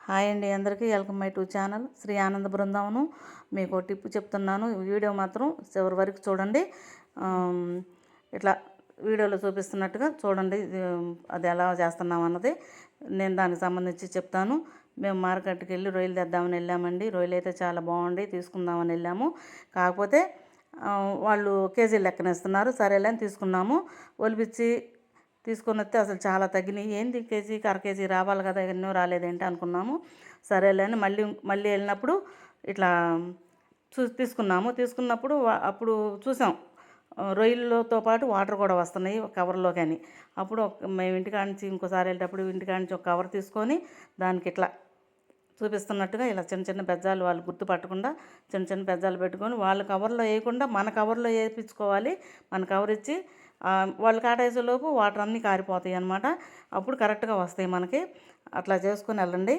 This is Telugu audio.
హాయ్ అండి, అందరికీ welcome my to channel Shri Ananda Brindavanam. మీకు టిప్ చెప్తున్నాను, వీడియో మాత్రం చివరి వరకు చూడండి. ఇట్లా వీడియోలో చూపిస్తున్నట్టుగా చూడండి. అది ఎలా చేస్తున్నాం అన్నది నేను దానికి సంబంధించి చెప్తాను. మేము మార్కెట్కి వెళ్ళి రొయ్యలు తెద్దామని వెళ్ళామండి. రొయ్యలు అయితే చాలా బాగుండి, తీసుకుందామని వెళ్ళాము. కాకపోతే వాళ్ళు కేజీ లెక్కన ఇస్తున్నారు. సరేలే అని తీసుకున్నాము. ఒలిపించి తీసుకొని వస్తే అసలు చాలా తగ్గినాయి. ఏంది కేజీకి అర కేజీ రావాలి కదా, ఎన్నో రాలేదేంటి అనుకున్నాము. సరేలే అని మళ్ళీ వెళ్ళినప్పుడు ఇట్లా తీసుకున్నాము. తీసుకున్నప్పుడు అప్పుడు చూసాం రొయ్యలతో పాటు వాటర్ కూడా వస్తున్నాయి కవర్లో. కానీ అప్పుడు మేము ఇంటికాడ నుంచి ఇంకోసారి వెళ్ళేటప్పుడు ఇంటికాడ నుంచి ఒక కవర్ తీసుకొని దానికి ఇట్లా చూపిస్తున్నట్టుగా ఇలా చిన్న చిన్న బెజ్జాలు వాళ్ళు గుర్తుపట్టకుండా చిన్న చిన్న బెజ్జాలు పెట్టుకొని వాళ్ళ కవర్లో వేయకుండా మన కవర్లో వేయించుకోవాలి. మన కవర్ ఇచ్చి వాళ్ళు కాటేసేలోపు వాటర్ అన్నీ కారిపోతాయి అన్నమాట. అప్పుడు కరెక్ట్గా వస్తాయి మనకి. అట్లా చేసుకొని వెళ్ళండి.